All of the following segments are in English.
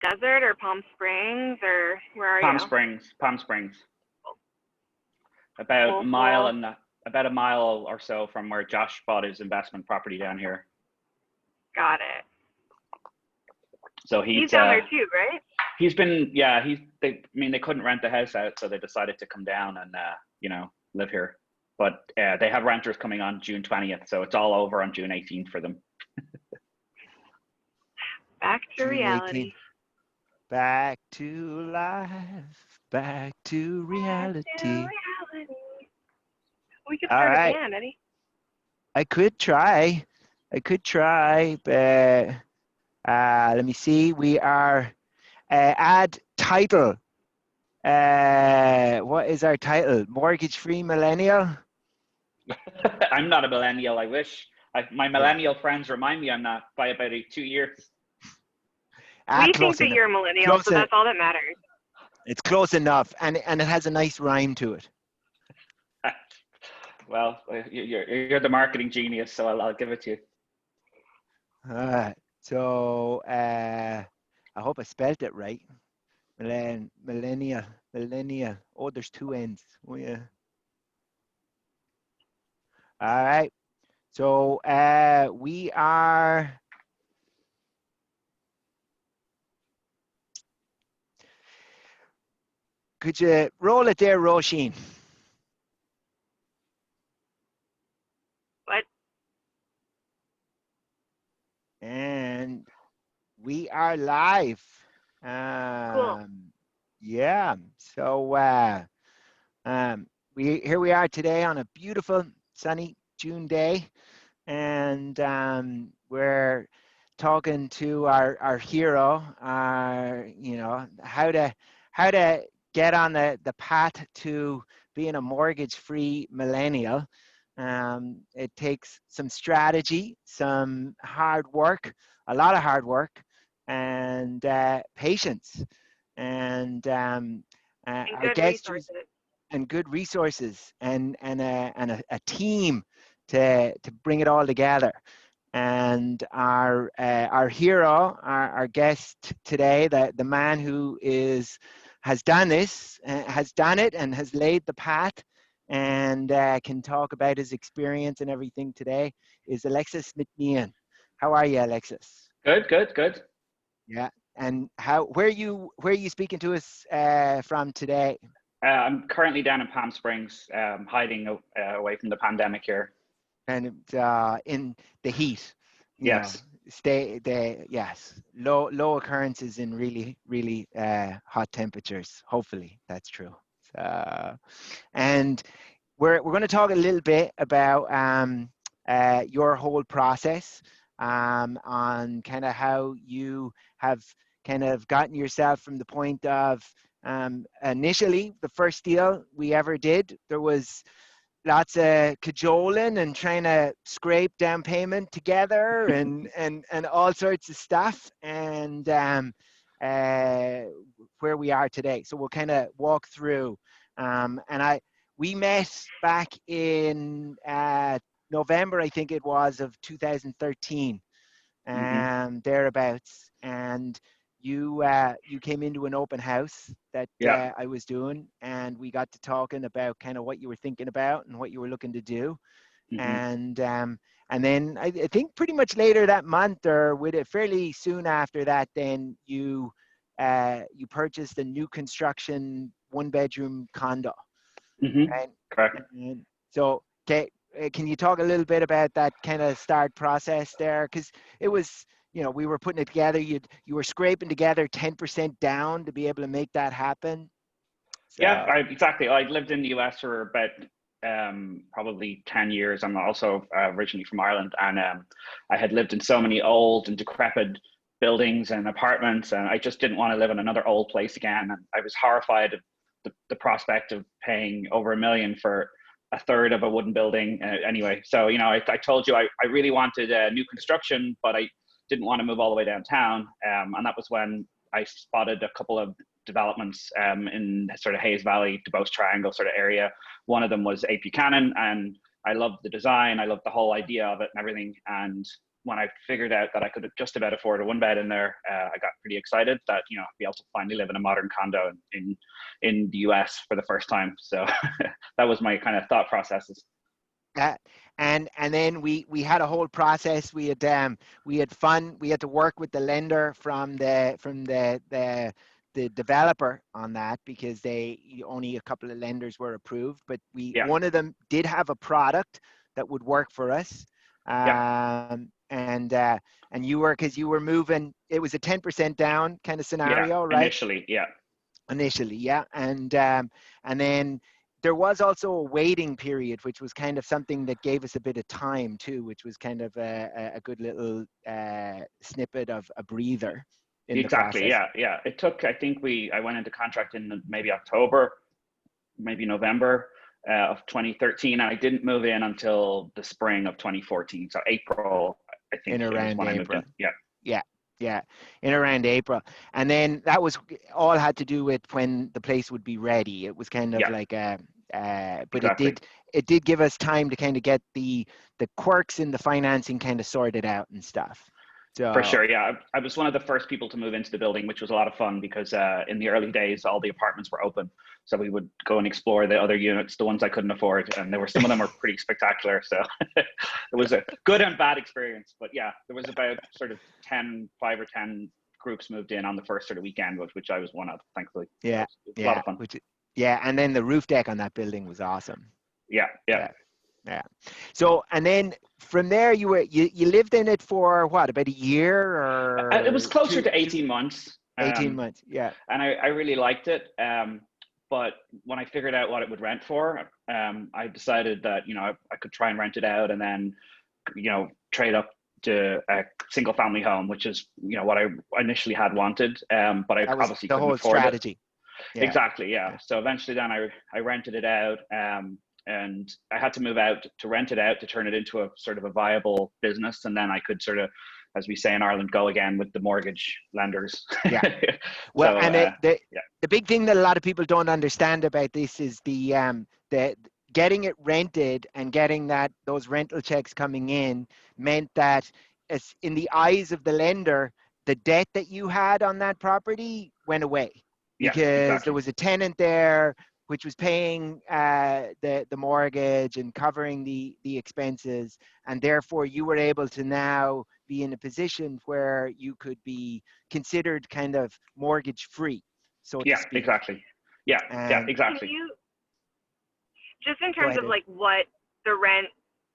desert or Palm Springs or where are Palm you? Springs, Palm Springs, about a Cool, mile cool. and about a mile or so from where Josh bought his investment property down here. Got it. So He's down there too, right? he's been, yeah, I mean, they couldn't rent the house out, so they decided to come down and live here. But they have renters coming on June 20th, so it's all over on June 18th for them. Back to June 18th. reality. Back to life. Back to Back reality. to reality. We could All start a right. band, Eddie. I could try, but let me see. We are add title. What is our title? Mortgage-free millennial. I'm not a millennial. I wish. My millennial friends remind me I'm not by about 2 years. We think Close that enough. you're a millennial, Close so that's all that matters. It's close enough, and it has a nice rhyme to it. Well, you're the marketing genius, so I'll give it to you. All right. So I hope I spelled it right. Millennial. Oh, there's two N's. Oh yeah. All right. So we are. Could you roll it there, Roisin? What? And we are live. Cool. Yeah. So here we are today on a beautiful sunny June day, and we're talking to our hero, how to get on the path to being a mortgage-free millennial. It takes some strategy, some hard work, a lot of hard work, and patience, and our Good guest resources. and good resources, and a team to bring it all together. And our hero, our guest today, the man who has done this, has done it, and has laid the path, and can talk about his experience and everything today, is Alexis McNean. How are you, Alexis? Good. Yeah. And where are you speaking to us from today? I'm currently down in Palm Springs, hiding away from the pandemic here. And in the heat, Yes. yes, low occurrences in really hot temperatures. Hopefully that's true. And we're going to talk a little bit about your whole process, on kind of how you have kind of gotten yourself from the point of initially the first deal we ever did. There was lots of cajoling and trying to scrape down payment together, and all sorts of stuff, and where we are today. So we'll kind of walk through. We met back in November, I think it was, of 2013, thereabouts, and you came into an open house that I was doing, and we got to talking about kind of what you were thinking about and what you were looking to do. And then I think pretty much later that month, or with it fairly soon after that, then you purchased a new construction 1-bedroom condo. Right? Correct. And so can you talk a little bit about that kind of start process there? Because it was, we were putting it together. You were scraping together 10% down to be able to make that happen. So. Yeah, exactly. I lived in the US for about probably 10 years. I'm also originally from Ireland, and I had lived in so many old and decrepit buildings and apartments, and I just didn't want to live in another old place again. And I was horrified of the prospect of paying over $1 million for a third of a wooden building. Anyway, so I told you I really wanted new construction, but I didn't want to move all the way downtown, and that was when I spotted a couple of developments in sort of Hayes Valley, Duboce Triangle sort of area. One of them was A. Buchanan, and I loved the design. I loved the whole idea of it and everything. And when I figured out that I could just about afford a one bed in there, I got pretty excited that, you know, I'd be able to finally live in a modern condo in the US for the first time. So that was my kind of thought processes. And then we had a whole process. We had fun. We had to work with the lender from the developer on that, because only a couple of lenders were approved, but Yeah. one of them did have a product that would work for us. Yeah. And you were moving, it was a 10% down kind of scenario, Yeah, right? Initially, Yeah. And then there was also a waiting period, which was kind of something that gave us a bit of time too, which was kind of a good little snippet of a breather in the process. Yeah. It took, I think I went into contract in maybe October, maybe November of 2013, and I didn't move in until the spring of 2014. So April, I think, in around when April. I moved in. Yeah, in around April. And then that was all had to do with when the place would be ready. It was kind of like but exactly. it did give us time to kind of get the quirks in the financing kind of sorted out and stuff. So, for sure, yeah. I was one of the first people to move into the building, which was a lot of fun because in the early days, all the apartments were open. So we would go and explore the other units, the ones I couldn't afford. And some of them were pretty spectacular. So it was a good and bad experience. But yeah, there was about sort of 5 or 10 groups moved in on the first sort of weekend, which I was one of, thankfully. Yeah, so it was a lot of fun. And then the roof deck on that building was awesome. Yeah. So, and then from there, you lived in it for what, about a year, or it was closer to 18 months. 18 months, yeah. And I really liked it. But when I figured out what it would rent for, I decided that, you know, I could try and rent it out and then, you know, trade up to a single family home, which is, you know, what I initially had wanted. But I obviously couldn't afford strategy. It. Exactly. Yeah. So eventually then I rented it out. And I had to move out to rent it out to turn it into a sort of a viable business. And then I could sort of, as we say in Ireland, go again with the mortgage lenders. Yeah. Well, the big thing that a lot of people don't understand about this is the getting it rented and getting those rental checks coming in meant that, as in the eyes of the lender, the debt that you had on that property went away, because there was a tenant there which was paying the mortgage and covering the expenses, and therefore you were able to now be in a position where you could be considered kind of mortgage free, so to speak. Exactly. Yeah, exactly. Can you, just in terms of like what the rent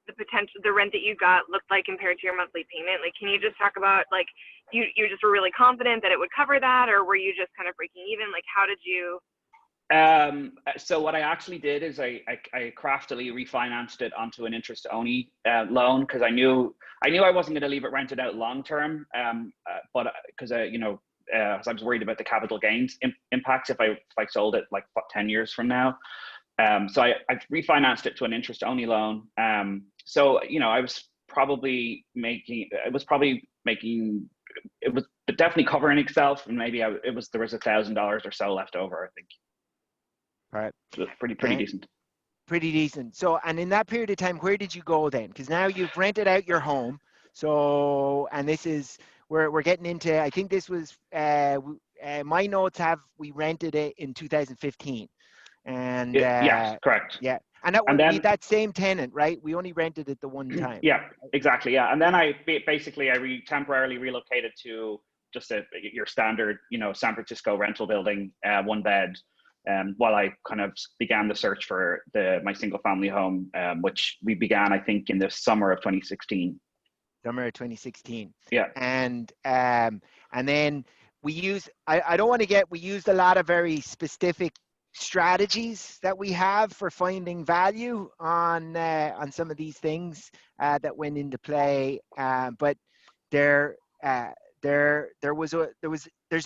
that you got looked like compared to your monthly payment, like, can you just talk about, like, you just were really confident that it would cover that, or were you just kind of breaking even? Like, how did you? So what I actually did is I craftily refinanced it onto an interest only loan, because I knew I wasn't going to leave it rented out long term, but because I was worried about the capital gains impacts if I sold it like 10 years from now. So I refinanced it to an interest only loan. So, you know, it was definitely covering itself, and maybe there was $1,000 or so left over, I think. Right. So pretty decent. Pretty decent. So, and in that period of time, where did you go then? Because now you've rented out your home. So, and this is, we're getting into, I think this was, my notes have, we rented it in 2015. And yes, correct. Yeah. And that was that same tenant, right? We only rented it the one time. Yeah, exactly. Yeah. And then I temporarily relocated to just your standard, you know, San Francisco rental building, one bed, while I kind of began the search for my single family home, which we began, I think, in the summer of 2016. Summer of 2016. Yeah. And then we used, we used a lot of very specific strategies that we have for finding value on some of these things that went into play. But there's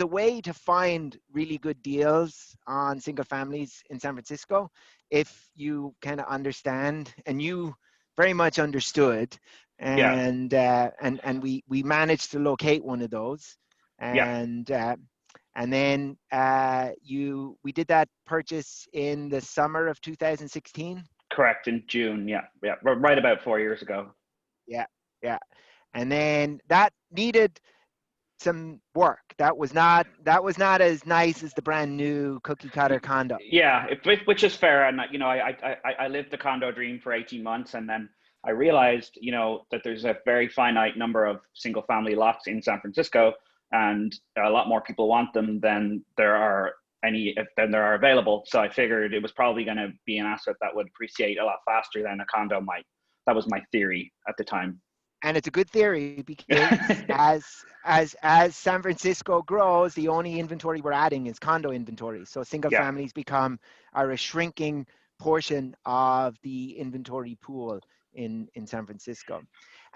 a way to find really good deals on single families in San Francisco if you kind of understand, and you very much understood, and we managed to locate one of those, and then we did that purchase in the summer of 2016. Correct, in June. Yeah, right about 4 years ago. Yeah. And then that needed some work. That was not as nice as the brand new cookie cutter condo. Yeah, which is fair. And you know, I lived the condo dream for 18 months, and then I realized, you know, that there's a very finite number of single family lots in San Francisco, and a lot more people want them than there are available. So I figured it was probably going to be an asset that would appreciate a lot faster than a condo might. That was my theory at the time. And it's a good theory because as San Francisco grows, the only inventory we're adding is condo inventory. So single Yeah. families are a shrinking portion of the inventory pool in San Francisco.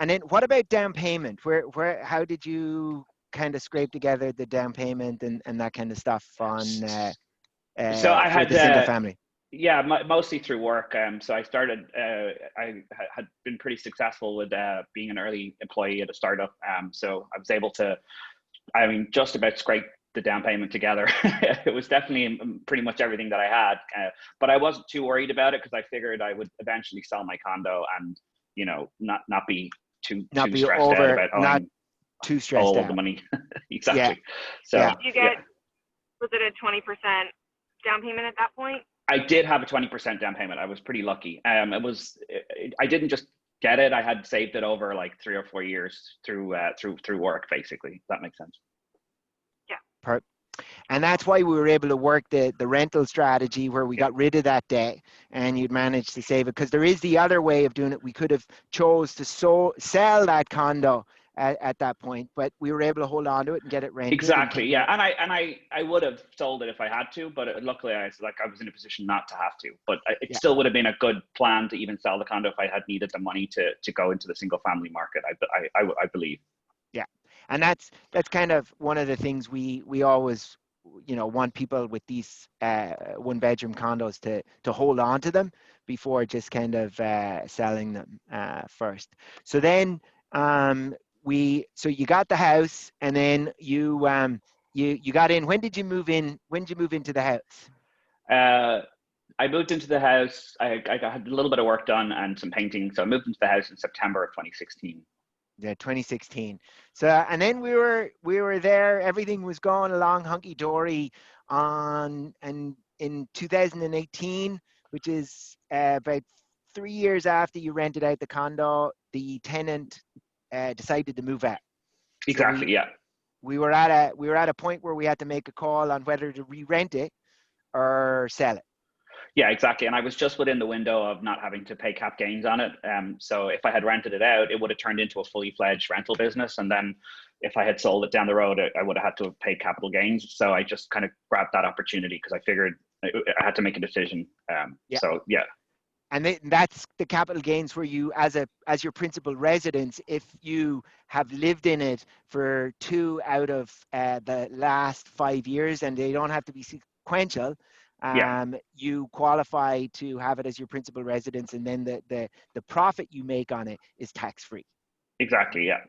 And then what about down payment? How did you kind of scrape together the down payment and that kind of stuff on So for the single family? Yeah, mostly through work. So I started. I had been pretty successful with being an early employee at a startup. So I was able to, I mean, just about scrape the down payment together. It was definitely pretty much everything that I had, but I wasn't too worried about it because I figured I would eventually sell my condo and, you know, not be too stressed out about owing too stressed all out. the money. Exactly. Yeah. So did you get? Was it a 20% down payment at that point? I did have a 20% down payment. I was pretty lucky. I didn't just get it. I had saved it over like 3 or 4 years through work, basically. If that makes sense. Yeah. And that's why we were able to work the rental strategy where we got rid of that debt and you'd managed to save it. Because there is the other way of doing it. We could have chose to sell that condo at that point, but we were able to hold on to it and get it rented. Exactly, yeah. And I would have sold it if I had to, but luckily I was in a position not to have to. But it still would have been a good plan to even sell the condo if I had needed the money to go into the single family market. I believe. Yeah, and that's kind of one of the things we always, you know, want people with these 1-bedroom condos to hold on to them before just kind of selling them first. So then so you got the house and then you got in. When did you move in? When did you move into the house? I moved into the house. I had a little bit of work done and some painting. So I moved into the house in September of 2016. Yeah, 2016. So, and then we were there. Everything was going along hunky dory. And in 2018, which is about 3 years after you rented out the condo, the tenant decided to move out. Exactly. So we were at a point where we had to make a call on whether to re-rent it or sell it. Yeah, exactly. And I was just within the window of not having to pay cap gains on it. So if I had rented it out, it would have turned into a fully fledged rental business. And then if I had sold it down the road, I would have had to have paid capital gains. So I just kind of grabbed that opportunity because I figured I had to make a decision. So yeah. And that's the capital gains where you, as your principal residence, if you have lived in it for 2 out of the last 5 years, and they don't have to be sequential, you qualify to have it as your principal residence, and then the profit you make on it is tax-free. Exactly, yeah.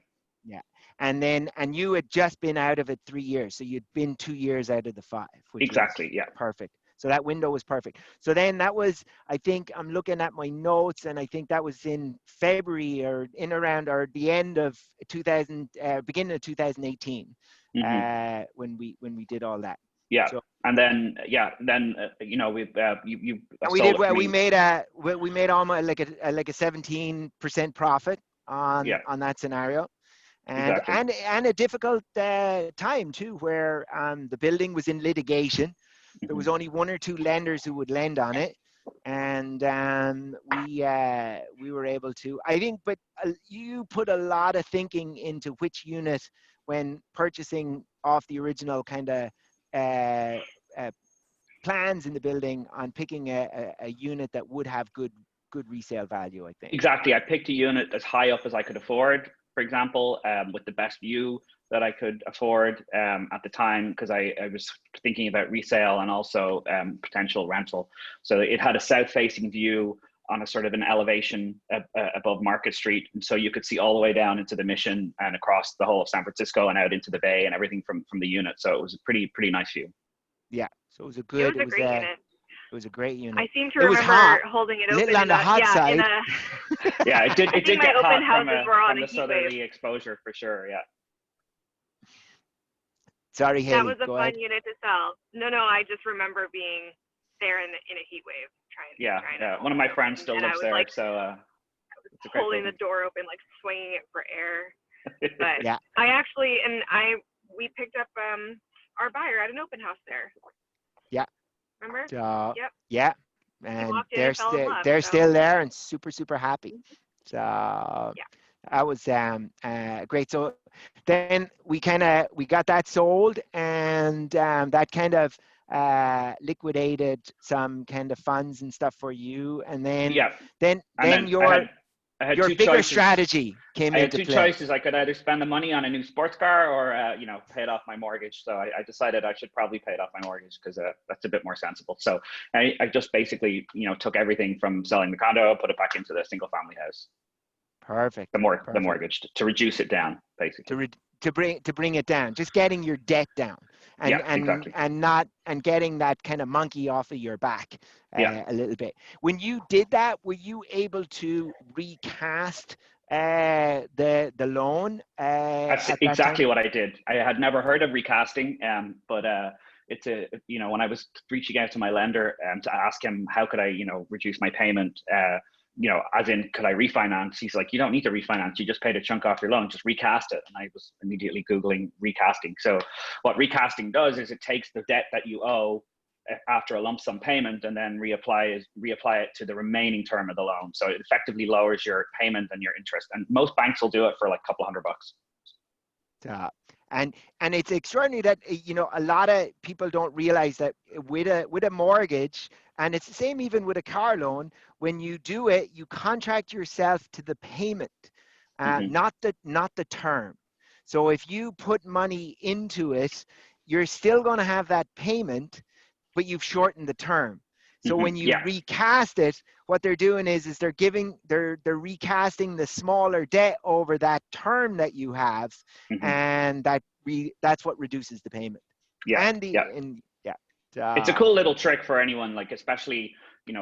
Yeah. And you had just been out of it 3 years, so you'd been 2 years out of the 5. Which exactly, yeah. Perfect. So that window was perfect. So then that was, I think I'm looking at my notes, and I think that was in February or in around or the end of beginning of 2018, when we did all that. Yeah. So, and then you know, we made almost like a 17% profit on that scenario. And exactly. and a difficult time too, where the building was in litigation. There was only 1 or 2 lenders who would lend on it, and we were able to. I think, but you put a lot of thinking into which unit when purchasing off the original kind of plans in the building on picking a unit that would have good resale value, I think. Exactly. I picked a unit as high up as I could afford, for example, with the best view that I could afford at the time, because I was thinking about resale and also potential rental. So it had a south-facing view on a sort of an elevation above Market Street. And so you could see all the way down into the Mission and across the whole of San Francisco and out into the bay and everything from the unit. So it was a pretty nice view. Yeah. So it was a great unit. It was a great unit. I seem to It was hot, remember holding it a open little on the hot side. Yeah, it did. I It think did my get open hot houses were on from a the heat wave. southerly exposure for sure. Yeah. Sorry, That Haley, was a go fun ahead. unit to sell. No, I just remember being there in a heat wave trying Yeah. to One of my friends still and I lives was there, like so it's a great holding building. the door open, like swinging it for air. But Yeah. we picked up our buyer at an open house there. Yeah. Remember? So, Yep. yeah. He And walked in and fell in love. they're So. still there and super happy. So Yeah. that was great. So then we got that sold, and that kind of liquidated some kind of funds and stuff for you. And then Yeah. then And then your I had your two bigger choices. strategy came I had into two play. choices. I could either spend the money on a new sports car or, pay it off my mortgage. So I decided I should probably pay it off my mortgage because that's a bit more sensible. So I just basically, took everything from selling the condo, put it back into the single family house. Perfect. The Perfect. mortgage to reduce it down, basically. To bring it down, just getting your debt down, and exactly. and getting that kind of monkey off of your back a little bit. When you did that, were you able to recast the loan That's at that exactly time? what I did. I had never heard of recasting, but it's when I was reaching out to my lender to ask him how could I reduce my payment, as in could I refinance? He's like, you don't need to refinance. You just paid a chunk off your loan. Just recast it. And I was immediately Googling recasting. So what recasting does is it takes the debt that you owe after a lump sum payment and then reapply it to the remaining term of the loan. So it effectively lowers your payment and your interest. And most banks will do it for like a couple $100. And it's extraordinary that a lot of people don't realize that with a mortgage, and it's the same even with a car loan. When you do it, you contract yourself to the payment, not the term. So if you put money into it, you're still going to have that payment, but you've shortened the term. So when you recast it, what they're doing is they're recasting the smaller debt over that term that you have, and that's what reduces the payment. It's a cool little trick for anyone, like especially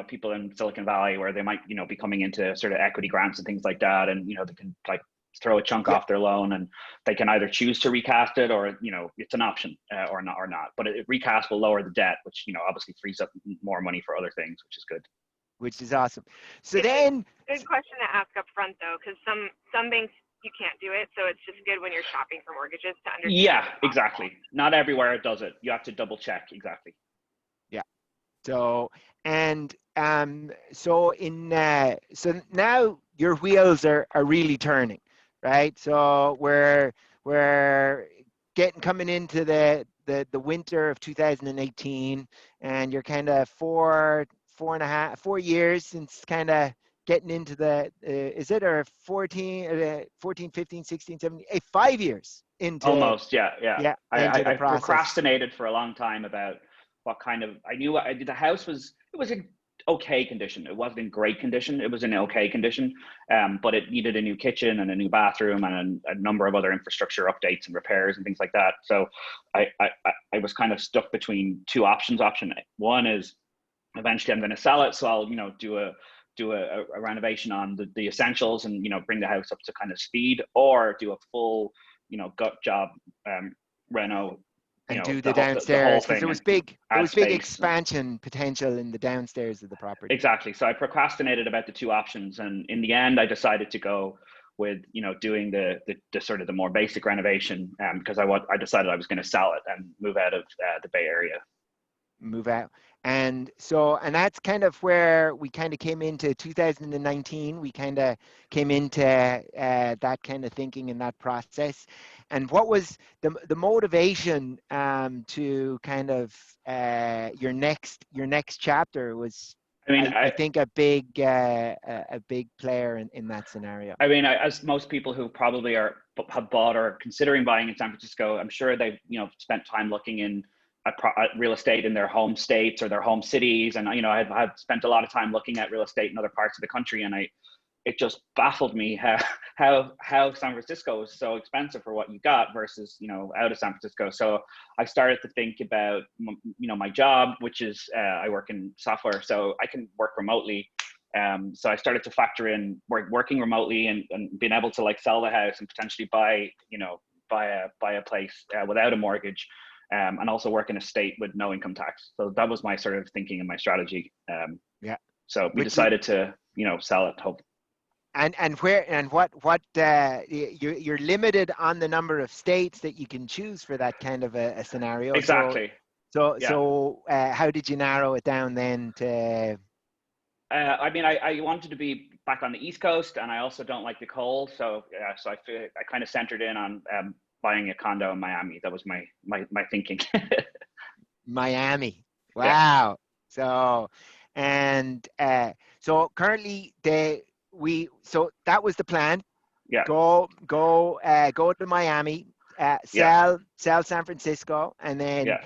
people in Silicon Valley where they might be coming into sort of equity grants and things like that, and they can like throw a chunk off their loan, and they can either choose to recast it or it's an option or not. But recast will lower the debt, which obviously frees up more money for other things, which is good. Which is awesome. So it's then, good question to ask up front though, because some banks you can't do it, so it's just good when you're shopping for mortgages to understand. Yeah, exactly. Not everywhere it does it. You have to double check. Exactly. Yeah. So so now your wheels are really turning, right? So we're coming into the winter of 2018, and you're kind of 4 years since kind of getting into the is it or 14 15 16 17 5 years into almost into the I process. procrastinated for a long time about what kind of the house was. It was in okay condition. It wasn't in great condition. It was in okay condition, but it needed a new kitchen and a new bathroom and a number of other infrastructure updates and repairs and things like that. So I was kind of stuck between two options. Option one is eventually I'm going to sell it, so I'll do a renovation on the essentials and bring the house up to kind of speed, or do a full gut job reno and do the whole downstairs, because thing. There was big expansion potential in the downstairs of the property. Exactly. So I procrastinated about the two options, and in the end, I decided to go with doing the sort of the more basic renovation, because I decided I was going to sell it and move out of the Bay Area. Move out. And that's kind of where we kind of came into 2019. We kind of came into that kind of thinking and that process. And what was the motivation to kind of your next chapter was, I think a big player in that scenario. I mean, as most people who probably have bought or considering buying in San Francisco, I'm sure they've spent time looking in at real estate in their home states or their home cities, and I've spent a lot of time looking at real estate in other parts of the country, and it just baffled me how San Francisco is so expensive for what you got versus, you know, out of San Francisco. So I started to think about, you know, my job, which is I work in software, so I can work remotely. So I started to factor in working remotely and being able to like sell the house and potentially buy, you know, buy a place without a mortgage, and also work in a state with no income tax. So that was my sort of thinking and my strategy. Yeah. So we decided to, you know, sell it. And what you're limited on the number of states that you can choose for that kind of a scenario. Exactly. So how did you narrow it down then to? I mean, I wanted to be back on the East Coast, and I also don't like the cold. So so I kind of centered in on buying a condo in Miami. That was my thinking. Miami. Wow. Yeah. So so currently so that was the plan. Yeah. Go to Miami, sell San Francisco, and then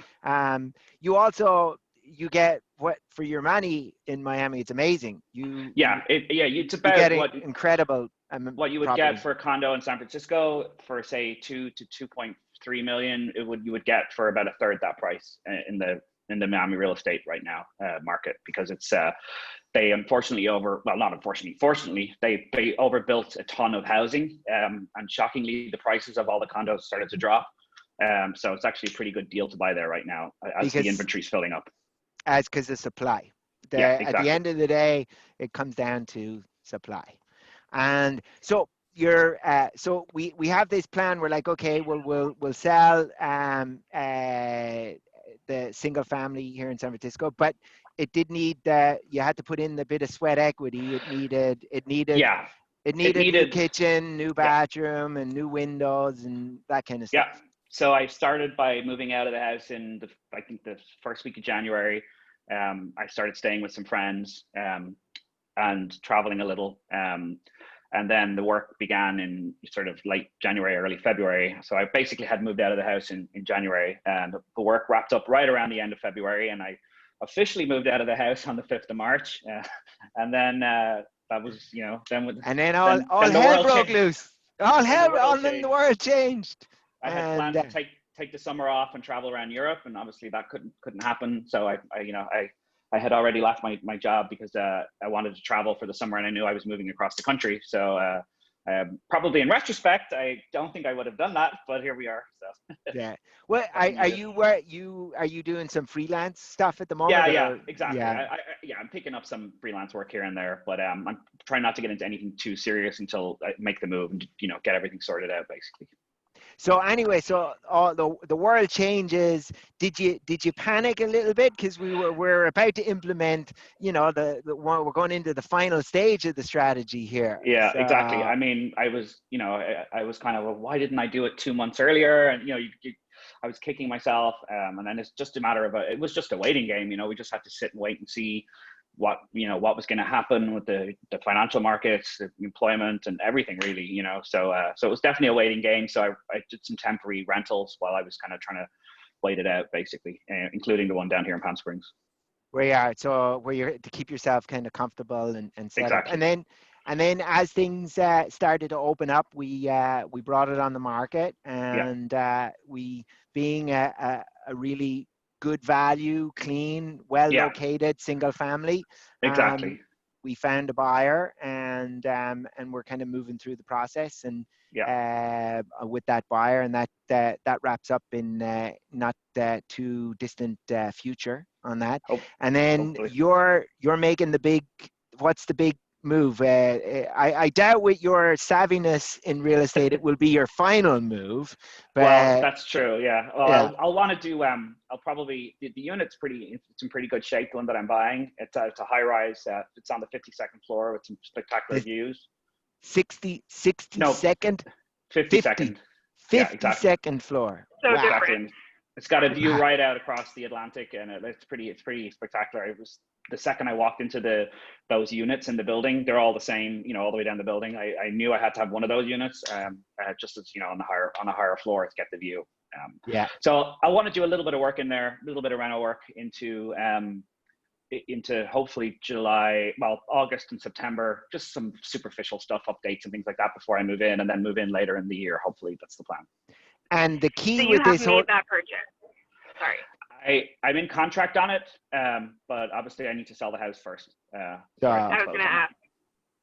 you get what for your money in Miami. It's amazing. It's about you get incredible. What you would get for a condo in San Francisco for say 2 to 2.3 million, you would get for about a third that price in the Miami real estate right now market, because it's they unfortunately fortunately they overbuilt a ton of housing, and shockingly the prices of all the condos started to drop. So it's actually a pretty good deal to buy there right now as the inventory's filling up. Because of supply. Exactly. At the end of the day, it comes down to supply. And so so we have this plan. We're like, okay, we'll sell the single family here in San Francisco, but it did need you had to put in a bit of sweat equity. It needed new kitchen, new bathroom, and new windows and that kind of stuff. Yeah. So I started by moving out of the house in I think the first week of January. I started staying with some friends and traveling a little. And then the work began in sort of late January, early February. So I basically had moved out of the house in January, and the work wrapped up right around the end of February. And I officially moved out of the house on the 5th of March. And then that was, you know, then all hell broke loose. The world changed. I had planned to take the summer off and travel around Europe, and obviously that couldn't happen. So I had already left my job because I wanted to travel for the summer, and I knew I was moving across the country. So probably in retrospect, I don't think I would have done that, but here we are. So yeah. Well, are you doing some freelance stuff at the moment? Yeah, exactly. Yeah. I'm picking up some freelance work here and there, but I'm trying not to get into anything too serious until I make the move and, you know, get everything sorted out basically. So anyway, the world changes. Did you panic a little bit because we're about to implement? You know, we're going into the final stage of the strategy here. Yeah, so, exactly. I mean, I was kind of, well, why didn't I do it 2 months earlier? And you know, I was kicking myself. And then it's just a matter of it was just a waiting game. You know, we just had to sit and wait and see what was going to happen with the financial markets, the employment, and everything really, you know. So it was definitely a waiting game. So I did some temporary rentals while I was kind of trying to wait it out, basically, including the one down here in Palm Springs. Where you're to keep yourself kind of comfortable and set exactly. up. And then as things started to open up, we brought it on the market, and we being a really good value, clean, well located single family. Exactly. We found a buyer, and we're kind of moving through the process, and with that buyer, and that wraps up in not too distant future on that. And then hopefully. You're making what's the big move? I doubt with your savviness in real estate it will be your final move. But well, that's true. Yeah. Well, I'll want to do. I'll probably the unit's it's in pretty good shape. The one that I'm buying. It's a high rise. It's on the 52nd floor with some spectacular views. 52nd. 52nd. 52nd floor. So wow. different. It's got a view right out across the Atlantic, and it's pretty spectacular. It was the second I walked into those units in the building, they're all the same, you know, all the way down the building. I knew I had to have one of those units, just as, you know, on a higher floor to get the view. So I want to do a little bit of work in there, a little bit of rental work into into hopefully July, well, August and September, just some superficial stuff, updates and things like that before I move in, and then move in later in the year. Hopefully that's the plan. And the key So with you have this made that purchase. Sorry. I'm in contract on it, but obviously I need to sell the house first. I was going to ask.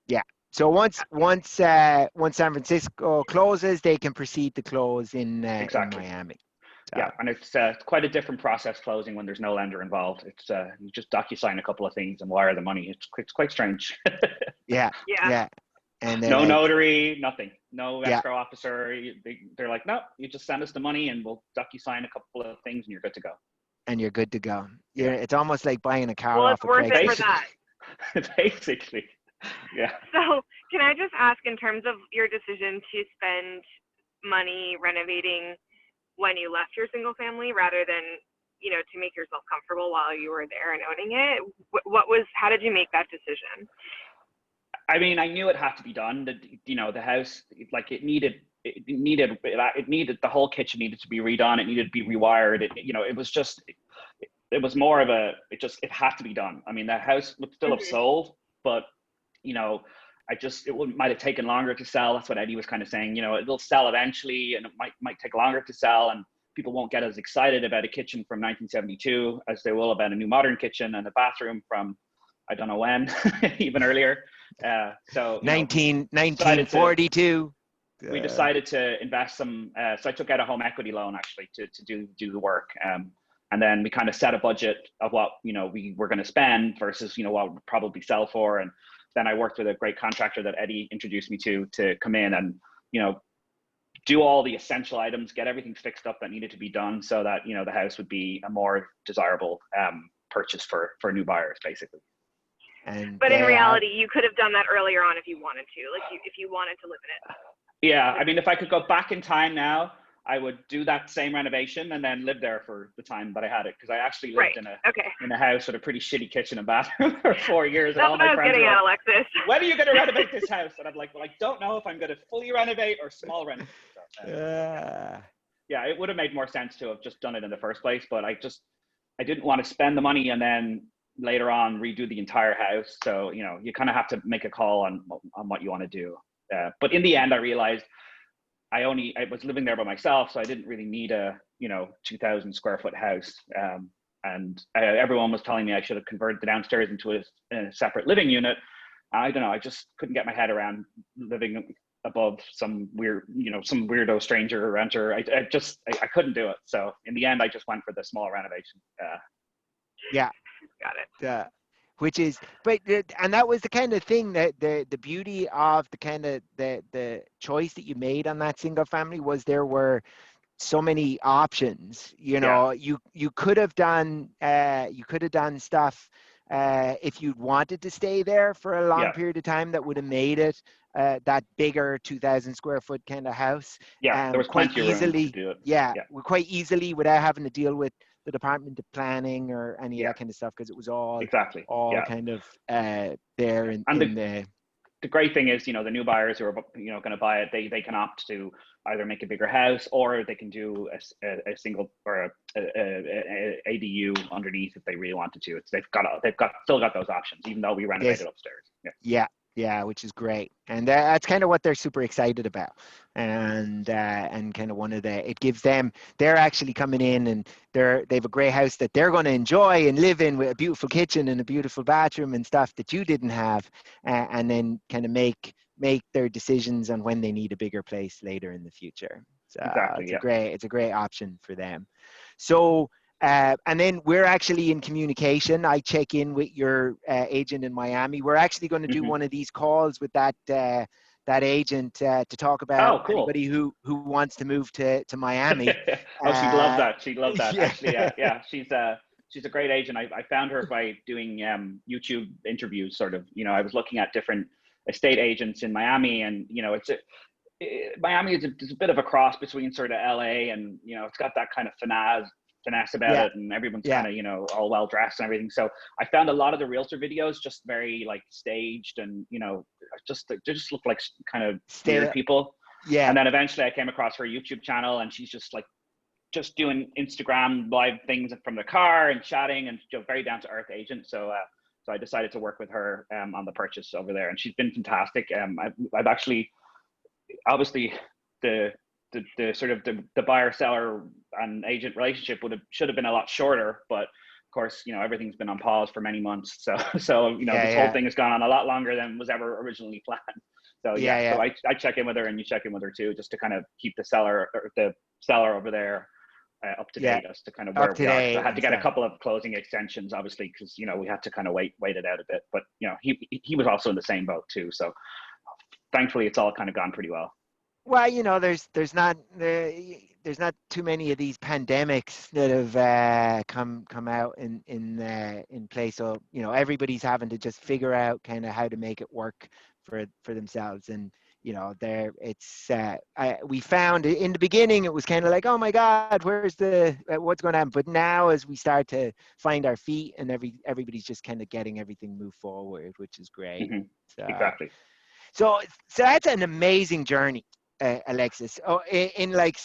Yeah. So once San Francisco closes, they can proceed to close in Miami. So. Yeah, and it's quite a different process closing when there's no lender involved. It's you just DocuSign a couple of things and wire the money. It's quite strange. Yeah. And no like, notary, nothing. No escrow officer. They're like, no, you just send us the money and we'll DocuSign a couple of things and you're good to go. And you're good to go. Yeah, it's almost like buying a car off it's worth it for that. Basically, yeah. So can I just ask, in terms of your decision to spend money renovating when you left your single family rather than, to make yourself comfortable while you were there and owning it, how did you make that decision? I mean, I knew it had to be done. The house, like it needed the whole kitchen needed to be redone. It needed to be rewired. It was more of it had to be done. I mean, that house would still have sold, but it might have taken longer to sell. That's what Eddie was kind of saying. It'll sell eventually, and it might take longer to sell, and people won't get as excited about a kitchen from 1972 as they will about a new modern kitchen and a bathroom from I don't know when, even earlier. So 1942. We decided to invest some. So I took out a home equity loan actually to do the work. And then we kind of set a budget of what we were going to spend versus what would probably sell for. And then I worked with a great contractor that Eddie introduced me to come in and do all the essential items, get everything fixed up that needed to be done, so that the house would be a more desirable purchase for new buyers, basically. But in reality, you could have done that earlier on if you wanted to, if you wanted to live in it. Yeah, I mean, if I could go back in time now, I would do that same renovation and then live there for the time that I had it, because I actually lived in a house with a pretty shitty kitchen and bathroom for 4 years. That's and all my what I was friends getting were at, like, Alexis. when are you going to renovate this house? And I'm like, well, I don't know if I'm going to fully renovate or small renovate. So, yeah, it would have made more sense to have just done it in the first place, but I didn't want to spend the money and then later on redo the entire house. So you kind of have to make a call on what you want to do. But in the end, I realized I was living there by myself, so I didn't really need a 2,000 square foot house. And everyone was telling me I should have converted the downstairs into a separate living unit. I don't know. I just couldn't get my head around living above some weirdo stranger renter. I couldn't do it. So in the end, I just went for the small renovation. Yeah. Got it. And that was the kind of thing that the beauty of the kind of the choice that you made on that single family was there were so many options. You could have done stuff if you'd wanted to stay there for a long period of time that would have made it that bigger 2,000 square foot kind of house. Yeah, there was quite plenty easily. Of room to do it. Yeah, quite easily without having to deal with the Department of Planning or any of that kind of stuff, because it was all kind of there in the great thing is, the new buyers who are going to buy it, they can opt to either make a bigger house, or they can do a single or a ADU underneath if they really wanted to. They've still got those options, even though we renovated upstairs. Yeah, which is great, and that's kind of what they're super excited about, and kind of it gives them, they're actually coming in and they have a great house that they're going to enjoy and live in with a beautiful kitchen and a beautiful bathroom and stuff that you didn't have, and then kind of make their decisions on when they need a bigger place later in the future. So it's a great option for them. So. And then we're actually in communication. I check in with your agent in Miami. We're actually going to do one of these calls with that agent to talk about anybody who wants to move to Miami. She'd love that. She'd love that. Yeah. Actually, yeah. She's a great agent. I found her by doing YouTube interviews. Sort of, I was looking at different estate agents in Miami, and Miami is a bit of a cross between sort of LA and it's got that kind of finesse about it, and everyone's kind of all well dressed and everything. So I found a lot of the realtor videos just very like staged, and they just look like kind of weird people. And then eventually I came across her YouTube channel, and she's just like just doing Instagram live things from the car and chatting, and very down to earth agent. So I decided to work with her on the purchase over there, and she's been fantastic. I've actually, obviously, the sort of the buyer seller and agent relationship should have been a lot shorter, but of course, everything's been on pause for many months. So this whole thing has gone on a lot longer than was ever originally planned. So so I check in with her, and you check in with her too, just to kind of keep the seller over there up to date as to kind of where we are. So I had to get a couple of closing extensions, obviously, because we had to kind of wait it out a bit. But he was also in the same boat too. So thankfully, it's all kind of gone pretty well. Well, there's not too many of these pandemics that have come out in place. So everybody's having to just figure out kind of how to make it work for themselves. And we found in the beginning it was kind of like, oh my God, what's going to happen? But now as we start to find our feet, and everybody's just kind of getting everything moved forward, which is great. Mm-hmm. Exactly. So that's an amazing journey. Alexis, in like,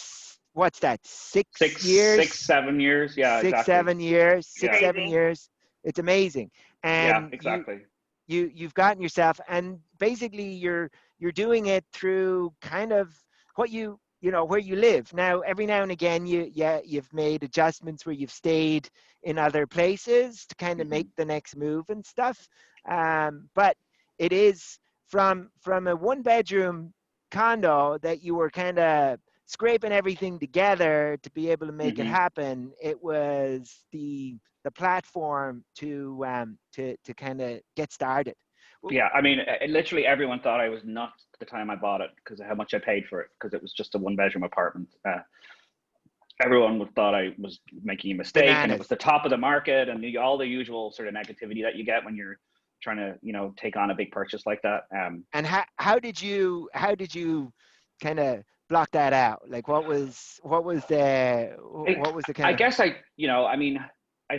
what's that, 6 years? 6, 7 years, yeah, 6, exactly. 7 years, 6, 7 years. It's amazing. And exactly. You've gotten yourself, and basically you're doing it through kind of what where you live. Now, every now and again, you've made adjustments where you've stayed in other places to kind of make the next move and stuff. But it is from a 1-bedroom condo that you were kind of scraping everything together to be able to make it happen. It was the platform to kind of get started. Yeah, I mean, literally everyone thought I was nuts at the time I bought it because of how much I paid for it, because it was just a 1-bedroom apartment. Everyone thought I was making a mistake. Bananas. And it was the top of the market, and all the usual sort of negativity that you get when you're trying to take on a big purchase like that. And how did you kind of block that out? Like, what was the kind I guess I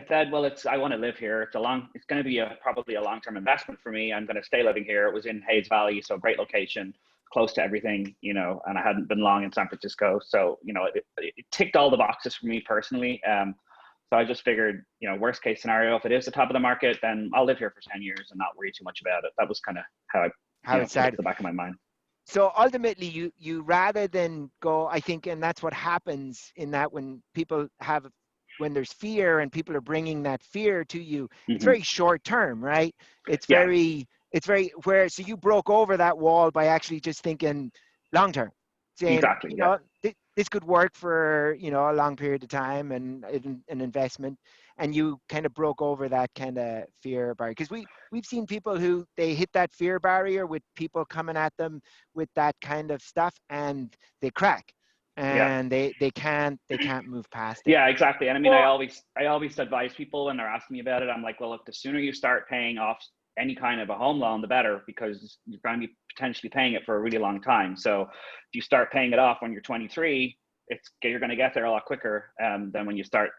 said, well, I want to live here. It's going to be probably a long-term investment for me. I'm going to stay living here. It was in Hayes Valley, so great location, close to everything, and I hadn't been long in San Francisco. So, it ticked all the boxes for me personally. So I just figured, worst case scenario, if it is the top of the market, then I'll live here for 10 years and not worry too much about it. That was kind of how it started. The back of my mind. So ultimately, you rather than go, I think, and that's what happens in that when there's fear and people are bringing that fear to you, it's very short term, right? It's very so you broke over that wall by actually just thinking long term, saying, exactly, this could work for a long period of time and an investment, and you kind of broke over that kind of fear barrier. Because we've seen people who they hit that fear barrier with people coming at them with that kind of stuff, and they crack, and they can't move past it. Yeah, exactly. And I mean, I always advise people when they're asking me about it. I'm like, well, look, the sooner you start paying off any kind of a home loan, the better, because you're going to be potentially paying it for a really long time. So if you start paying it off when you're 23, you're going to get there a lot quicker than when you start,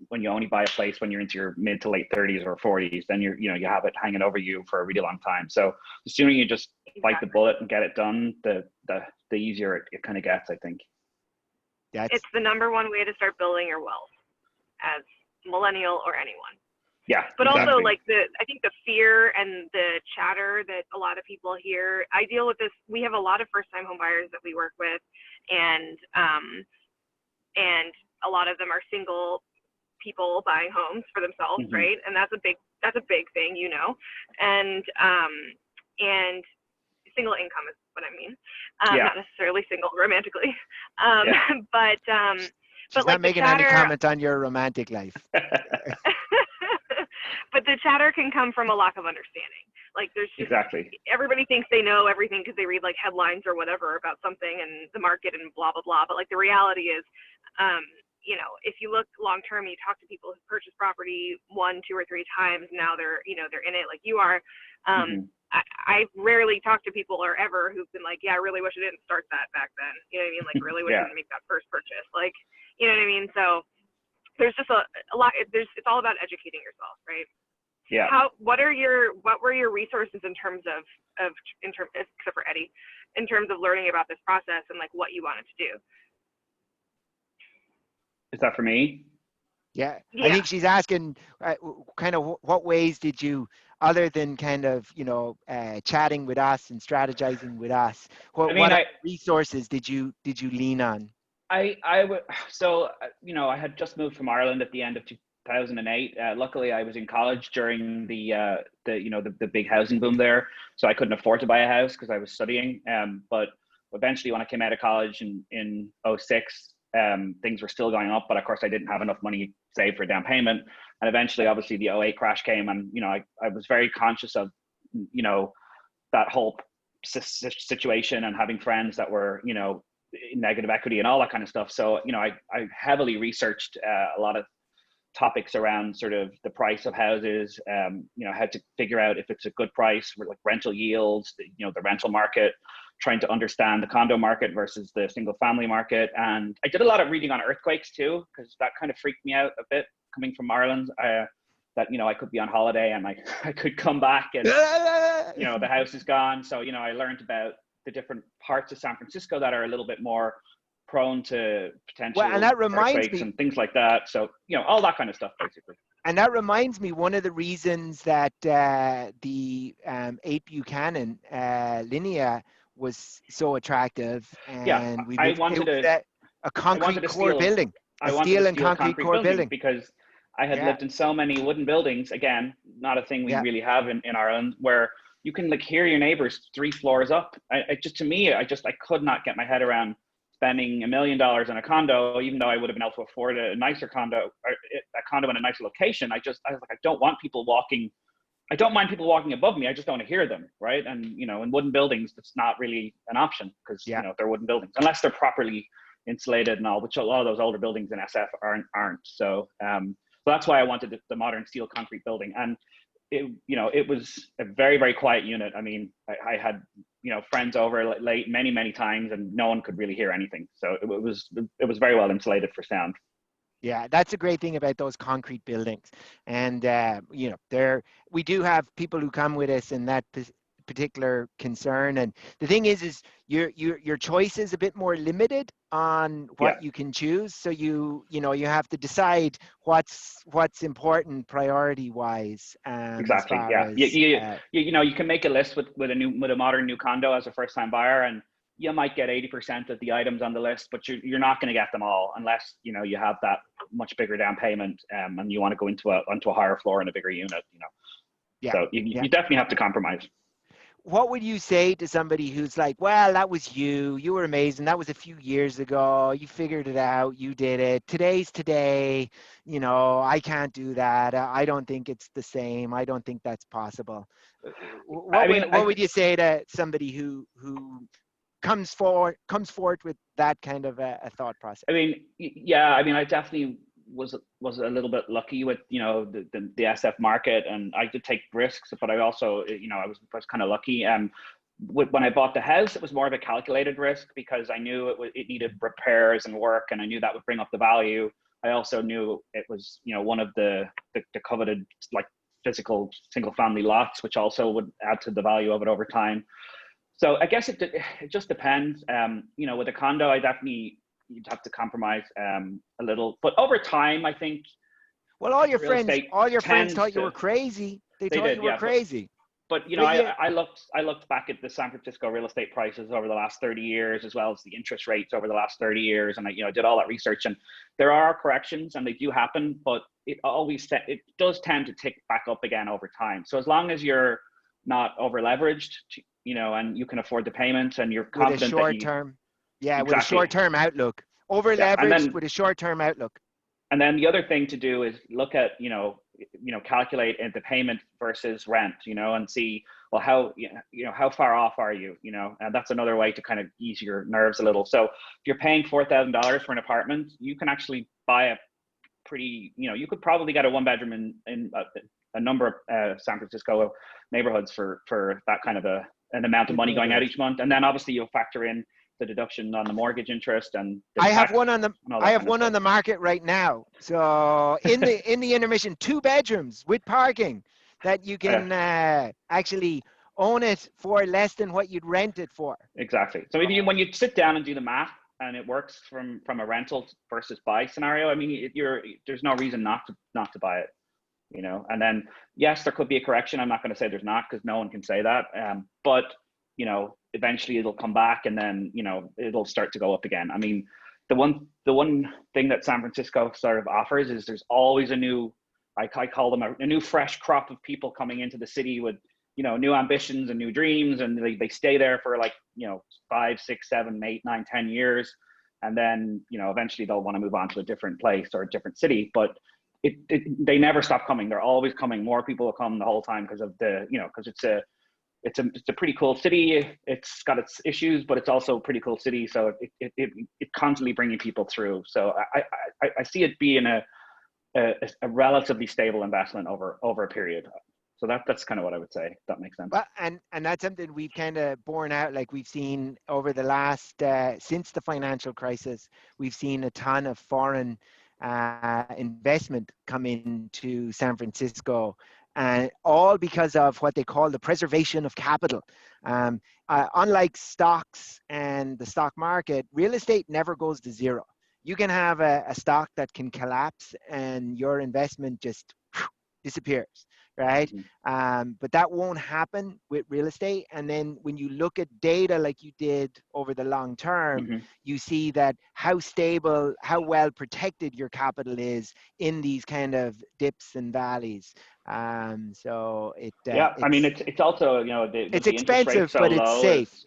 when you only buy a place when you're into your mid to late 30s or 40s, then you have it hanging over you for a really long time. So the sooner you just bite the bullet and get it done, the easier it kind of gets, I think. It's the number one way to start building your wealth as millennial or anyone. Yeah. But exactly. Also I think the fear and the chatter that a lot of people hear, I deal with this. We have a lot of first time home buyers that we work with, and a lot of them are single people buying homes for themselves, right? And that's a big thing, and single income is what I mean. Not necessarily single romantically. But she's not making any comment on your romantic life. But the chatter can come from a lack of understanding. Like there's just, everybody thinks they know everything because they read like headlines or whatever about something and the market and blah, blah, blah. But like the reality is, if you look long term, you talk to people who purchased property 1, 2, or 3 times. Now they're in it like you are. I rarely talk to people or ever who've been like, yeah, I really wish I didn't start that back then. You know what I mean? Like really wish I didn't make that first purchase. Like, you know what I mean? So there's just a lot. It's all about educating yourself, right? Yeah. What were your resources in terms of except for Eddie, in terms of learning about this process and like what you wanted to do? Is that for me? Yeah, I Yeah. think she's asking kind of what ways did you, other than kind of, chatting with us and strategizing with us, I what mean, other resources did you lean on? I would, so, I had just moved from Ireland at the end of 2008. Luckily, I was in college during the big housing boom there, so I couldn't afford to buy a house because I was studying. But eventually, when I came out of college in '06, things were still going up, but of course, I didn't have enough money saved for a down payment. And eventually, obviously, the '08 crash came, and I was very conscious of that whole situation and having friends that were negative equity and all that kind of stuff. So I heavily researched a lot of topics around sort of the price of houses, how to figure out if it's a good price for like rental yields, the rental market, trying to understand the condo market versus the single family market. And I did a lot of reading on earthquakes too, because that kind of freaked me out a bit coming from Ireland. That I could be on holiday and I could come back and the house is gone. So I learned about the different parts of San Francisco that are a little bit more prone to potential Well, and that reminds earthquakes me, and things like that. So all that kind of stuff basically. and that reminds me, one of the reasons that the 8 Buchanan Linea was so attractive, Yeah, and I it wanted was to. a I wanted concrete to core steal. building, a I wanted to steel and steal concrete concrete core buildings building. because I had Yeah, lived in so many wooden buildings. Again, not a thing we yeah. really have in Ireland, where you can like hear your neighbors 3 floors up. To me, I could not get my head around spending $1 million on a condo, even though I would have been able to afford a nicer condo, or a condo in a nicer location. I was like, I don't want people walking. I don't mind people walking above me. I just don't want to hear them, right? And in wooden buildings, that's not really an option because Yeah. they're wooden buildings unless they're properly insulated and all, which a lot of those older buildings in SF aren't. So that's why I wanted the modern steel concrete building. And it was a very, very quiet unit. I mean, I had friends over late many times, and no one could really hear anything. So it was very well insulated for sound. Yeah, that's a great thing about those concrete buildings. And, we do have people who come with us in that particular concern. And the thing is your choice is a bit more limited on Yeah. what you can choose. So you have to decide what's important priority wise. As Exactly. far Yeah. as, You can make a list with a modern new condo as a first time buyer, and you might get 80% of the items on the list, but you're not going to get them all unless you have that much bigger down payment, and you want to go into a higher floor and a bigger unit. yeah, So you definitely have to compromise. What would you say to somebody who's like, well, that was you were amazing, that was a few years ago, you figured it out, you did it, today's today, I can't do that, I don't think it's the same, I don't think that's possible. I mean, What would you say to somebody who comes forward with that kind of a thought process? I mean, yeah, I mean, I definitely was a little bit lucky with the SF market, and I did take risks, but I also I was kind of lucky. When I bought the house, it was more of a calculated risk because I knew it needed repairs and work, and I knew that would bring up the value. I also knew it was one of the coveted like physical single family lots, which also would add to the value of it over time. So I guess it just depends. With a condo, you'd have to compromise a little, but over time, I think. Well, all your real friends estate thought you were crazy. They thought you were crazy. But I looked back at the San Francisco real estate prices over the last 30 years, as well as the interest rates over the last 30 years, and I did all that research. And there are corrections, and they do happen, but it does tend to tick back up again over time. So as long as you're not over leveraged, and you can afford the payments, and you're confident with a short term, exactly. with a short term outlook, over leveraged with a short term outlook. And then the other thing to do is look at calculate the payment versus rent, and see, well, how far off are you, and that's another way to kind of ease your nerves a little. So if you're paying $4,000 for an apartment, you can actually buy a pretty, you could probably get a one bedroom in a number of San Francisco neighborhoods for that kind of an amount of money going out each month. And then obviously you'll factor in the deduction on the mortgage interest and I have one on the market right now. So in the intermission, 2 bedrooms with parking that you can actually own it for less than what you'd rent it for. Exactly. So when you sit down and do the math, and it works from a rental versus buy scenario, I mean, there's no reason not to buy it, you know. And then yes, there could be a correction. I'm not going to say there's not, because no one can say that. But you know, eventually it'll come back, and then, you know, it'll start to go up again. I mean, the one thing that San Francisco sort of offers is there's always a new, I call them a new fresh crop of people coming into the city with, you know, new ambitions and new dreams, and they stay there for like, you know, 5, 6, 7, 8, 9, 10 years, and then, you know, eventually they'll want to move on to a different place or a different city. But they never stop coming. They're always coming. More people will come the whole time because of the, you know, because it's a pretty cool city. It's got its issues, but it's also a pretty cool city. So it constantly bringing people through. So I see it being a relatively stable investment over a period. So that's kind of what I would say, if that makes sense. Well, and that's something we've kind of borne out. Like we've seen over the last, since the financial crisis, we've seen a ton of foreign investment come into San Francisco, and all because of what they call the preservation of capital. Unlike stocks and the stock market, real estate never goes to zero. You can have a stock that can collapse and your investment just disappears, right? But that won't happen with real estate. And then when you look at data like you did over the long term, you see that how stable, how well protected your capital is in these kind of dips and valleys. So I mean, it's also, you know, it's the interest expensive, rate so but it's low, safe.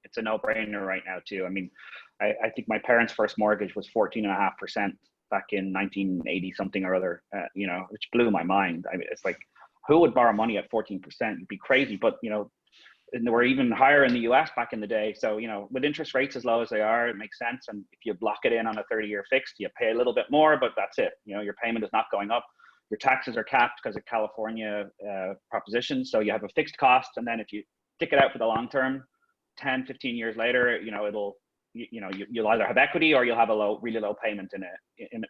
it's a no-brainer right now too. I mean, I think my parents' first mortgage was 14.5% back in 1980 something or other, you know, which blew my mind. I mean, it's like, who would borrow money at 14%? It'd be crazy. But, you know, and they were even higher in the US back in the day. So, you know, with interest rates as low as they are, it makes sense. And if you lock it in on a 30-year fixed, you pay a little bit more, but that's it. You know, your payment is not going up. Your taxes are capped because of California proposition. So you have a fixed cost. And then if you stick it out for the long term, 10, 15 years later, you know, you'll either have equity or you'll have a really low payment in it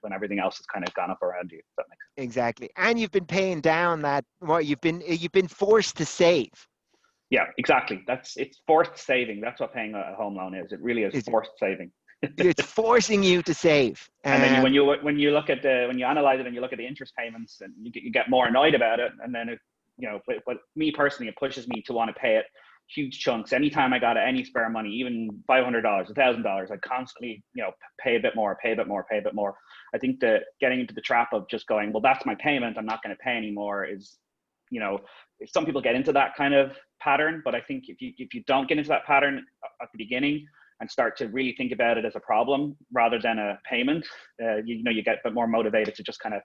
when everything else has kind of gone up around you. If that makes sense. Exactly. And you've been paying down that, well, you've been forced to save. Yeah, exactly. It's forced saving. That's what paying a home loan is. It really is forced saving. It's forcing you to save. And then when you look at when you analyze it and you look at the interest payments, and you get more annoyed about it. And then but me personally, it pushes me to want to pay it huge chunks. Anytime I got any spare money, even $500, $1,000, I constantly, you know, pay a bit more. I think that getting into the trap of just going, well, that's my payment, I'm not going to pay anymore, is, you know, some people get into that kind of pattern. But I think if you don't get into that pattern at the beginning and start to really think about it as a problem rather than a payment, you get a bit more motivated to just kind of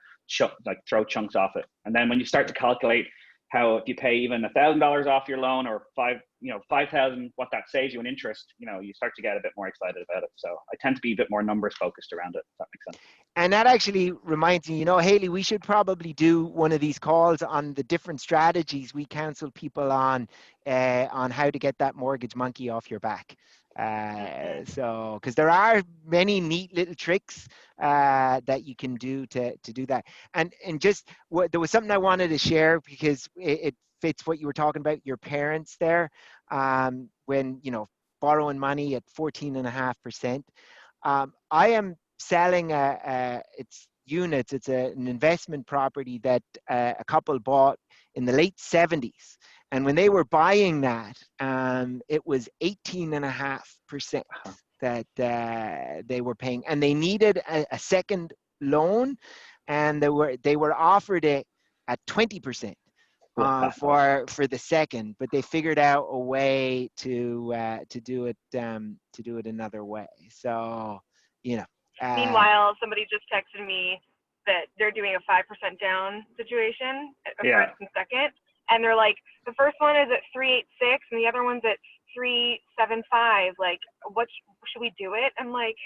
throw chunks off it. And then when you start to calculate how, if you pay even $1,000 off your loan, or $5,000, what that saves you in interest, you know, you start to get a bit more excited about it. So I tend to be a bit more numbers focused around it, if that makes sense. And that actually reminds me, you know, Haley, we should probably do one of these calls on the different strategies we counsel people on how to get that mortgage monkey off your back. So, because there are many neat little tricks that you can do to do that. And just there was something I wanted to share, because it fits what you were talking about, your parents there, when, you know, borrowing money at 14.5%. I am selling it's units. It's an investment property that a couple bought in the late 70s. And when they were buying that, it was 18.5% that they were paying, and they needed a second loan, and they were offered it at 20% for the second, but they figured out a way to do it another way. So, you know. Meanwhile, somebody just texted me that they're doing a 5% down situation for first and second. And they're like, the first one is at 386 and the other one's at 375. Like, what should we do it? I'm like,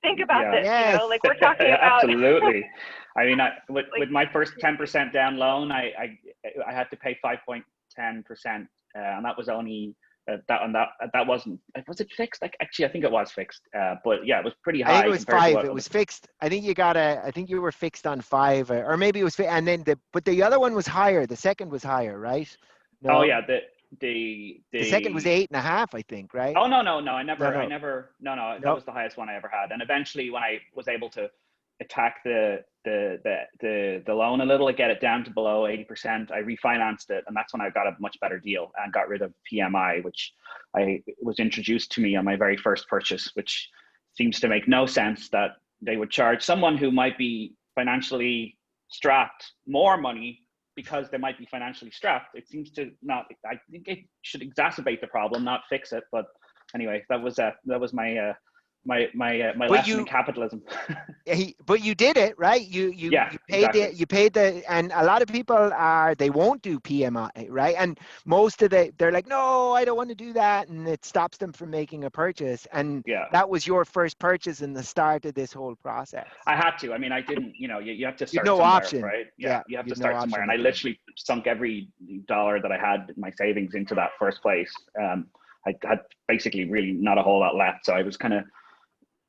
think about this. Yes. You know, like, we're talking about. Absolutely. I mean, with my first 10% down loan, I had to pay 5.10%, and that was only that wasn't, was it fixed? Like, actually, I think it was fixed. But yeah, it was pretty high. I think it was 5. It was fixed. I think you were fixed on 5, or maybe it was, and then but the other one was higher. The second was higher, right? No. Oh yeah, The second was 8.5, I think, right? Oh, no. I never, that No. was the highest one I ever had. And eventually when I was able to attack the loan a little and get it down to below 80%, I refinanced it. And that's when I got a much better deal and got rid of PMI, which was introduced to me on my very first purchase, which seems to make no sense that they would charge someone who might be financially strapped more money because they might be financially strapped. It seems to not. I think it should exacerbate the problem, not fix it. But anyway, that was my lesson in capitalism. But you did it, right? You paid exactly. you paid and a lot of people they won't do PMI, right? And most of they're like, no, I don't want to do that, and it stops them from making a purchase. And that was your first purchase in the start of this whole process. I had to. I mean, I didn't. You have to start no somewhere, option, right? Yeah, you have to start somewhere. And I literally sunk every dollar that I had in my savings into that first place. I had basically really not a whole lot left, so I was kind of.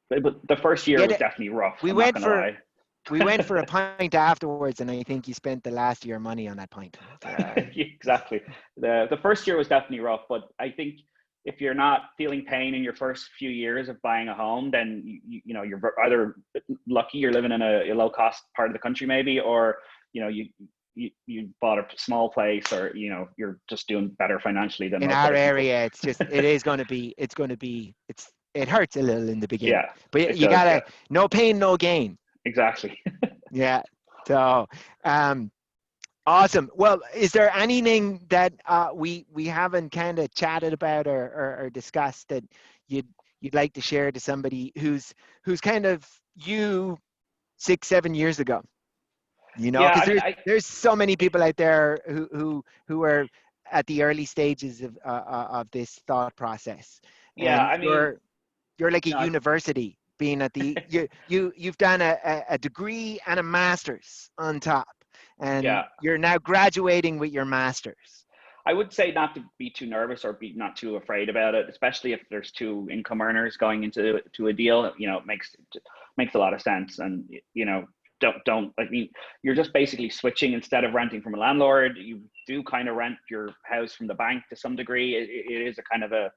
But the first year was definitely rough. We went for a pint afterwards, and I think you spent the last year money on that pint. Exactly. The first year was definitely rough, but I think if you're not feeling pain in your first few years of buying a home, then you're either lucky you're living in a low cost part of the country maybe, or you bought a small place, or you're just doing better financially than in our area. It hurts a little in the beginning, but you gotta no pain, no gain. Exactly. Yeah. So, awesome. Well, is there anything that we haven't kind of chatted about or discussed that you'd like to share to somebody who's kind of you 6-7 years ago? Because there's so many people out there who are at the early stages of this thought process. Yeah, and you're like a university being at the you've done a degree and a master's on top, and you're now graduating with your master's. I would say not to be too nervous or be not too afraid about it, especially if there's two income earners going into a deal. It makes a lot of sense. And don't I mean, you're just basically switching. Instead of renting from a landlord, you do kind of rent your house from the bank to some degree. It is a kind of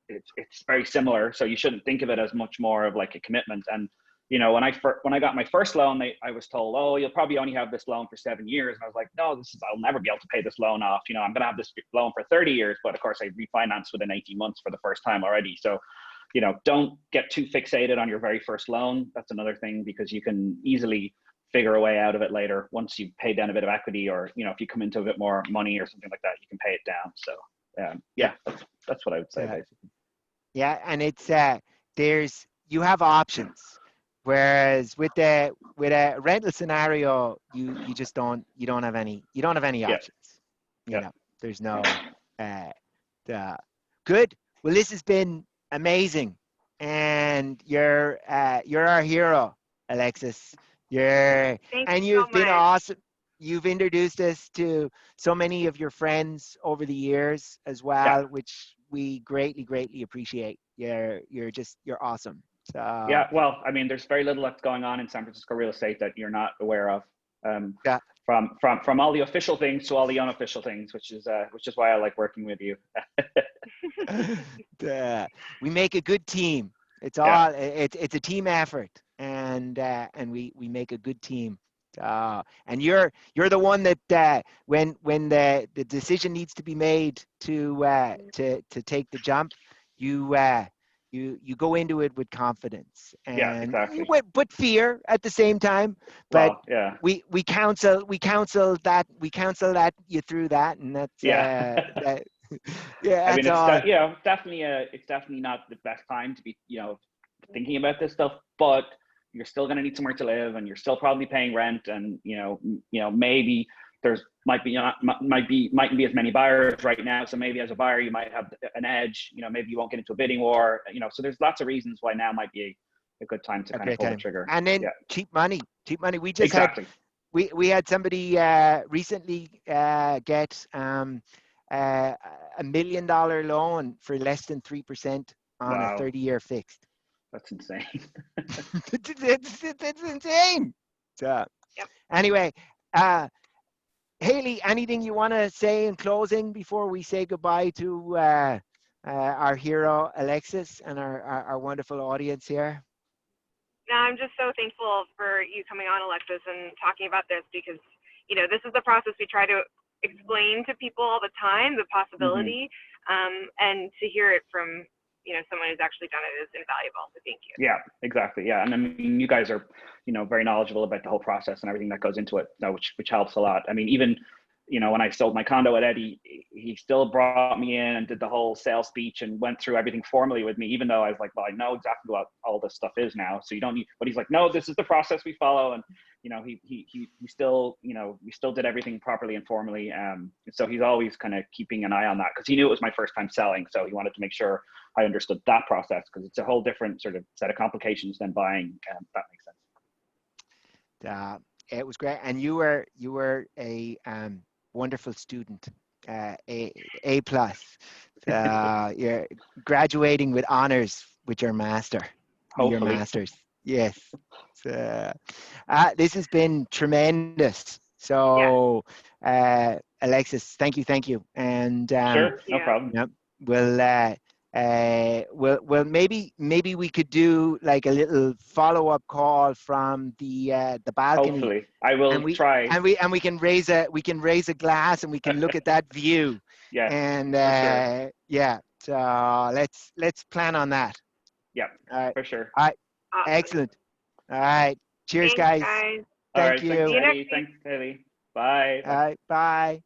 it's very similar, so you shouldn't think of it as much more of like a commitment. And when I got my first loan, I was told, oh, you'll probably only have this loan for 7 years, and I was like, no, I'll never be able to pay this loan off. I'm gonna have this loan for 30 years, but of course I refinanced within 18 months for the first time already. So don't get too fixated on your very first loan. That's another thing, because you can easily figure a way out of it later once you've paid down a bit of equity, or if you come into a bit more money or something like that, you can pay it down. So that's what I would say, basically. Yeah, and it's you have options, whereas with a rental scenario, you just don't have any options. There's no good. Well, this has been amazing, and you're our hero, Alexis. You've been awesome. You've introduced us to so many of your friends over the years as well, which we greatly appreciate. You're awesome. So, well, I mean, there's very little that's going on in San Francisco real estate that you're not aware of. From all the official things to all the unofficial things, which is why I like working with you. We make a good team. It's a team effort, and we make a good team. And you're the one that when the decision needs to be made to take the jump, you go into it with confidence, and exactly. But fear at the same time. But we counsel that you through that, and that's that. I mean, it's definitely not the best time to be thinking about this stuff, but you're still going to need somewhere to live, and you're still probably paying rent, and maybe there's mightn't be as many buyers right now, so maybe as a buyer you might have an edge. Maybe you won't get into a bidding war. So there's lots of reasons why now might be a good time to kind of pull the trigger. And then cheap money. We just we had somebody recently get $1 million loan for less than 3% on a 30-year fixed. That's insane. It's insane. So, anyway, Haley, anything you want to say in closing before we say goodbye to our hero Alexis and our wonderful audience here? No, I'm just so thankful for you coming on, Alexis, and talking about this because, this is the process we try to explain to people all the time, the possibility, and to hear it from, someone who's actually done it is invaluable. So thank you. Yeah, exactly. Yeah. And I mean, you guys are, very knowledgeable about the whole process and everything that goes into it, which helps a lot. I mean, even, when I sold my condo at Eddie, he still brought me in and did the whole sales speech and went through everything formally with me, even though I was like, well, I know exactly what all this stuff is now. So you don't need, but he's like, no, this is the process we follow. And, he still, we still did everything properly and formally. So he's always kind of keeping an eye on that because he knew it was my first time selling. So he wanted to make sure I understood that process because it's a whole different sort of set of complications than buying. That makes sense. It was great. And you were a wonderful student, A plus. You're graduating with honors with your master. Hopefully. Your masters. Yes. This has been tremendous. So, Alexis, thank you. And sure, no problem. Yep, well, maybe we could do like a little follow-up call from the balcony. Hopefully, I will try. And we can raise a glass and we can look at that view. Yes, and sure. Yeah, so let's plan on that. Yeah, all right, for sure. All right, Awesome. Excellent. All right, cheers. Thanks, guys. Thank All right, you. Thanks, Haley. Bye. All right, bye.